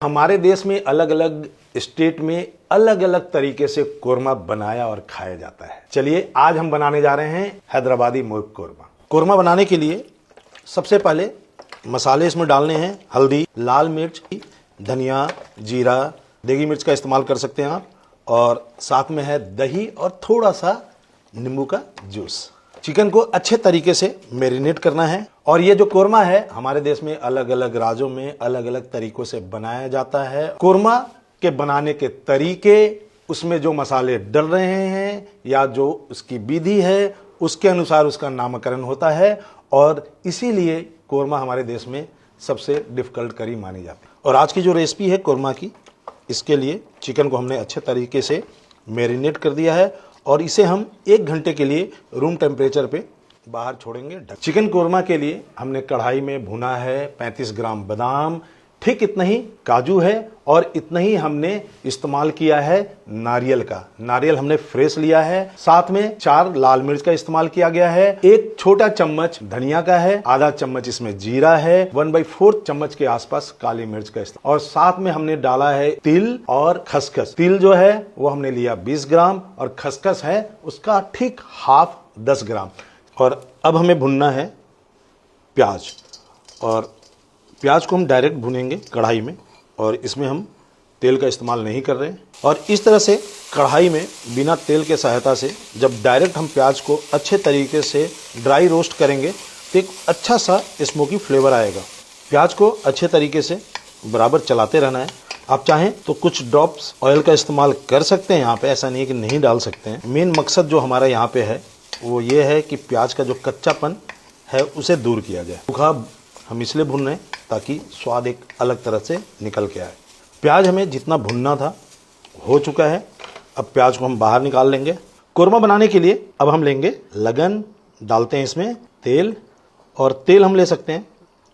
हमारे देश में अलग अलग स्टेट में अलग अलग तरीके से कोरमा बनाया और खाया जाता है। चलिए आज हम बनाने जा रहे हैं हैदराबादी मुर्ग कोरमा। कोरमा बनाने के लिए सबसे पहले मसाले इसमें डालने हैं। हल्दी, लाल मिर्च, धनिया, जीरा, देगी मिर्च का इस्तेमाल कर सकते हैं आप, और साथ में है दही और थोड़ा सा नींबू का जूस। चिकन को अच्छे तरीके से मैरिनेट करना है। और ये जो कोरमा है हमारे देश में अलग अलग राज्यों में अलग अलग तरीकों से बनाया जाता है। कोरमा के बनाने के तरीके, उसमें जो मसाले डल रहे हैं या जो उसकी विधि है उसके अनुसार उसका नामकरण होता है, और इसीलिए कोरमा हमारे देश में सबसे डिफिकल्ट करी मानी जाती है। और आज की जो रेसिपी है कोरमा की, इसके लिए चिकन को हमने अच्छे तरीके से मैरिनेट कर दिया है और इसे हम 1 घंटे के लिए रूम टेम्परेचर पे बाहर छोड़ेंगे। चिकन कोरमा के लिए हमने कढ़ाई में भुना है 35 ग्राम बादाम, ठीक इतना ही काजू है और इतना ही हमने इस्तेमाल किया है नारियल का। नारियल हमने फ्रेश लिया है। साथ में 4 लाल मिर्च का इस्तेमाल किया गया है। 1 छोटा चम्मच धनिया का है, आधा चम्मच इसमें जीरा है, 1/4 चम्मच के आसपास काली मिर्च का इस्तेमाल, और साथ में हमने डाला है तिल और खसखस। तिल जो है वो हमने लिया 20 ग्राम और खसखस है उसका ठीक हाफ 10 ग्राम। और अब हमें भुनना है प्याज, और प्याज को हम डायरेक्ट भुनेंगे कढ़ाई में, और इसमें हम तेल का इस्तेमाल नहीं कर रहे हैं। और इस तरह से कढ़ाई में बिना तेल के सहायता से जब डायरेक्ट हम प्याज को अच्छे तरीके से ड्राई रोस्ट करेंगे तो एक अच्छा सा स्मोकी फ्लेवर आएगा। प्याज को अच्छे तरीके से बराबर चलाते रहना है। आप चाहें तो कुछ ड्रॉप्स ऑयल का इस्तेमाल कर सकते हैं यहाँ पे, ऐसा नहीं है कि नहीं डाल सकते हैं। मेन मकसद जो हमारा यहाँ पे है वो ये है कि प्याज का जो कच्चापन है उसे दूर किया जाए। सूखा हम इसलिए भून रहे हैं ताकि स्वाद एक अलग तरह से निकल के आए। प्याज हमें जितना भुनना था हो चुका है। अब प्याज को हम बाहर निकाल लेंगे। कोरमा बनाने के लिए अब हम लेंगे लगन, डालते हैं इसमें तेल, और तेल हम ले सकते हैं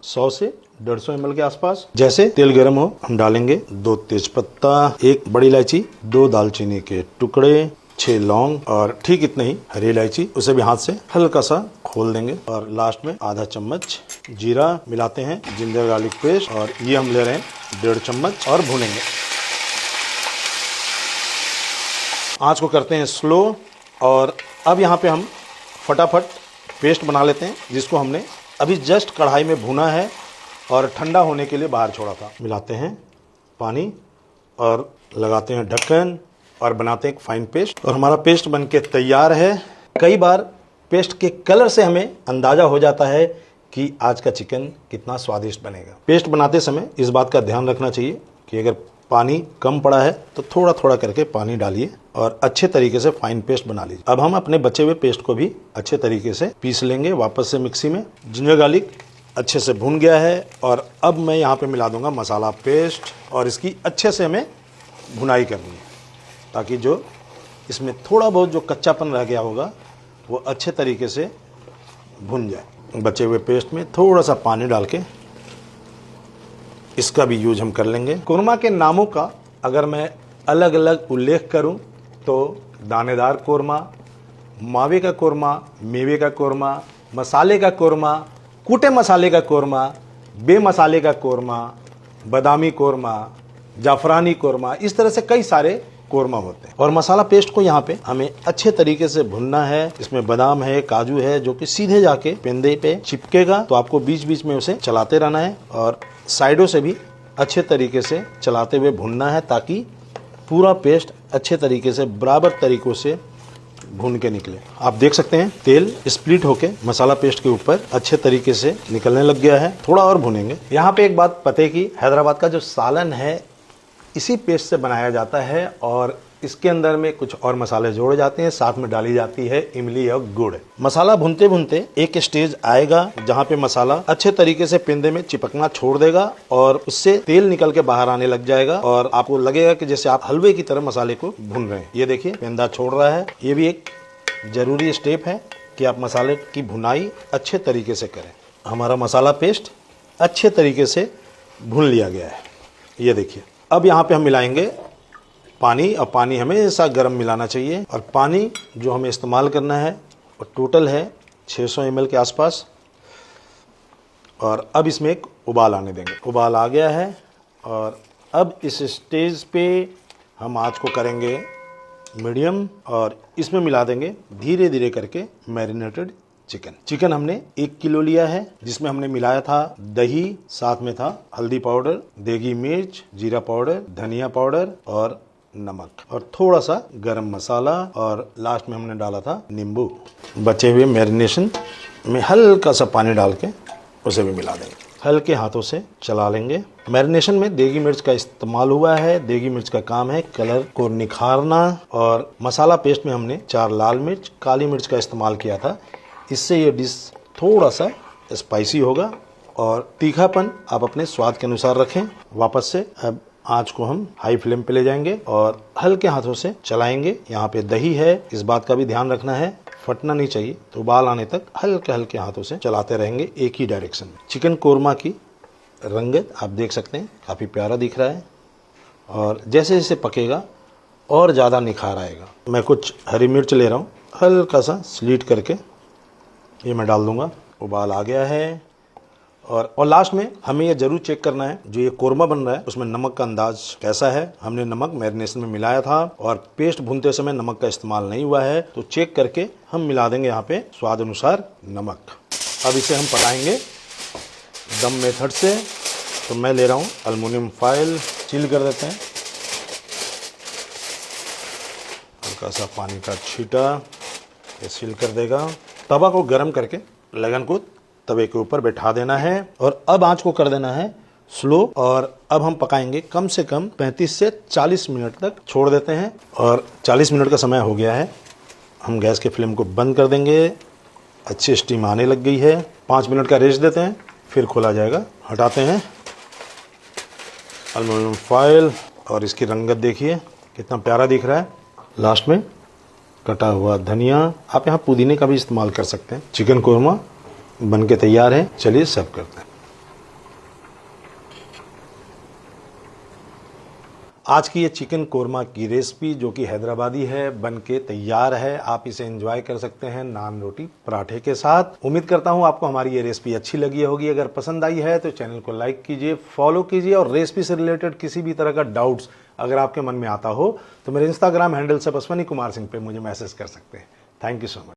100 से 150 ml के आसपास। जैसे तेल गर्म हो हम डालेंगे 2 तेजपत्ता, 1 बड़ी इलायची, 2 दालचीनी के टुकड़े, 6 लौंग और ठीक इतना ही हरी इलायची, उसे भी हाथ से हल्का सा खोल देंगे। और लास्ट में आधा चम्मच जीरा मिलाते हैं, जिंजर गार्लिक पेस्ट, और ये हम ले रहे हैं 1.5 चम्मच, और भूनेंगे। आंच को करते हैं स्लो। और अब यहाँ पे हम फटाफट पेस्ट बना लेते हैं जिसको हमने अभी जस्ट कढ़ाई में भुना है और ठंडा होने के लिए बाहर छोड़ा था। मिलाते हैं पानी और लगाते हैं ढक्कन और बनाते हैं एक फाइन पेस्ट, और हमारा पेस्ट बनके तैयार है। कई बार पेस्ट के कलर से हमें अंदाजा हो जाता है कि आज का चिकन कितना स्वादिष्ट बनेगा। पेस्ट बनाते समय इस बात का ध्यान रखना चाहिए कि अगर पानी कम पड़ा है तो थोड़ा थोड़ा करके पानी डालिए और अच्छे तरीके से फाइन पेस्ट बना लीजिए। अब हम अपने बचे हुए पेस्ट को भी अच्छे तरीके से पीस लेंगे वापस से मिक्सी में। जिंजर गार्लिक अच्छे से भुन गया है, और अब मैं यहाँ पे मिला दूंगा मसाला पेस्ट, और इसकी अच्छे से हमें भुनाई करनी है ताकि जो इसमें थोड़ा बहुत जो कच्चापन रह गया होगा वो अच्छे तरीके से भुन जाए। बचे हुए पेस्ट में थोड़ा सा पानी डाल के इसका भी यूज हम कर लेंगे। कोरमा के नामों का अगर मैं अलग अलग उल्लेख करूं तो दानेदार कोरमा, मावे का कोरमा, मेवे का कोरमा, मसाले का कोरमा, कूटे मसाले का कोरमा, बेमसाले का कोरमा, बादामी कोरमा, जाफरानी कोरमा, इस तरह से कई सारे कोरमा होते हैं। और मसाला पेस्ट को यहाँ पे हमें अच्छे तरीके से भुनना है। इसमें बादाम है, काजू है, जो कि सीधे जाके पेंदे पे चिपकेगा, तो आपको बीच बीच में उसे चलाते रहना है और साइडों से भी अच्छे तरीके से चलाते हुए भुनना है ताकि पूरा पेस्ट अच्छे तरीके से बराबर तरीकों से भून के निकले। आप देख सकते हैं तेल स्प्लिट होके मसाला पेस्ट के ऊपर अच्छे तरीके से निकलने लग गया है। थोड़ा और भुनेंगे। यहाँ पे एक बात पते की, हैदराबाद का जो सालन है इसी पेस्ट से बनाया जाता है, और इसके अंदर में कुछ और मसाले जोड़े जाते हैं, साथ में डाली जाती है इमली और गुड़। मसाला भुनते भुनते एक स्टेज आएगा जहाँ पे मसाला अच्छे तरीके से पेंदे में चिपकना छोड़ देगा और उससे तेल निकल के बाहर आने लग जाएगा, और आपको लगेगा कि जैसे आप हलवे की तरह मसाले को भून रहे हैं। ये देखिए पेंदा छोड़ रहा है। ये भी एक जरूरी स्टेप है कि आप मसाले की भुनाई अच्छे तरीके से करें। हमारा मसाला पेस्ट अच्छे तरीके से भून लिया गया है, ये देखिए। अब यहाँ पे हम मिलाएंगे पानी, और पानी हमेशा गर्म मिलाना चाहिए। और पानी जो हमें इस्तेमाल करना है वो टोटल है 600 ml के आसपास, और अब इसमें एक उबाल आने देंगे। उबाल आ गया है और अब इस स्टेज पे हम आँच को करेंगे मीडियम और इसमें मिला देंगे धीरे धीरे करके मैरिनेटेड चिकन हमने 1 किलो लिया है, जिसमें हमने मिलाया था दही, साथ में था हल्दी पाउडर, देगी मिर्च, जीरा पाउडर, धनिया पाउडर और नमक और थोड़ा सा गरम मसाला और लास्ट में हमने डाला था नींबू। बचे हुए मैरिनेशन में हल्का सा पानी डाल के उसे भी मिला देंगे, हल्के हाथों से चला लेंगे। मैरिनेशन में देगी मिर्च का इस्तेमाल हुआ है। देगी मिर्च का काम है कलर को निखारना और मसाला पेस्ट में हमने 4 लाल मिर्च, काली मिर्च का इस्तेमाल किया था। इससे ये डिश थोड़ा सा स्पाइसी होगा और तीखापन आप अपने स्वाद के अनुसार रखें। वापस से अब आँच को हम हाई फ्लेम पे ले जाएंगे और हल्के हाथों से चलाएंगे। यहाँ पे दही है, इस बात का भी ध्यान रखना है, फटना नहीं चाहिए, तो उबाल आने तक हल्के हल्के हाथों से चलाते रहेंगे एक ही डायरेक्शन में। चिकन कोरमा की रंगत आप देख सकते हैं, काफ़ी प्यारा दिख रहा है और जैसे जैसे पकेगा और ज़्यादा निखार आएगा। मैं कुछ हरी मिर्च ले रहा हूँ, हल्का सा स्लीट करके ये मैं डाल दूँगा। उबाल आ गया है और लास्ट में हमें ये जरूर चेक करना है, जो ये कोरमा बन रहा है उसमें नमक का अंदाज कैसा है। हमने नमक मैरिनेशन में मिलाया था और पेस्ट भूनते समय नमक का इस्तेमाल नहीं हुआ है, तो चेक करके हम मिला देंगे यहाँ पे स्वाद अनुसार नमक। अब इसे हम पकाएंगे दम मेथड से। तो मैं ले रहा हूँ एल्युमिनियम फॉइल, सील कर देते हैं, हल्का सा पानी का छींटा ये सील कर देगा। तवा को गर्म करके लगन को तवे के ऊपर बैठा देना है और अब आंच को कर देना है स्लो और अब हम पकाएंगे कम से कम 35 से 40 मिनट तक छोड़ देते हैं और 40 मिनट का समय हो गया है। हम गैस के फ्लेम को बंद कर देंगे। अच्छी स्टीम आने लग गई है। 5 मिनट का रेस्ट देते हैं, फिर खोला जाएगा। हटाते हैं एल्युमिनियम फॉइल और इसकी रंगत देखिए कितना प्यारा दिख रहा है। लास्ट में कटा हुआ धनिया, आप यहाँ पुदीने का भी इस्तेमाल कर सकते हैं। चिकन कोरमा बन के तैयार है। चलिए सर्व करते हैं। आज की ये चिकन कोरमा की रेसिपी जो कि हैदराबादी है बन के तैयार है। आप इसे एंजॉय कर सकते हैं नान, रोटी, पराठे के साथ। उम्मीद करता हूं आपको हमारी ये रेसिपी अच्छी लगी होगी। अगर पसंद आई है तो चैनल को लाइक कीजिए, फॉलो कीजिए और रेसिपी से रिलेटेड किसी भी तरह का डाउट्स अगर आपके मन में आता हो तो मेरे इंस्टाग्राम हैंडल से अश्वनी कुमार सिंह पे मुझे मैसेज कर सकते हैं। Thank you so much.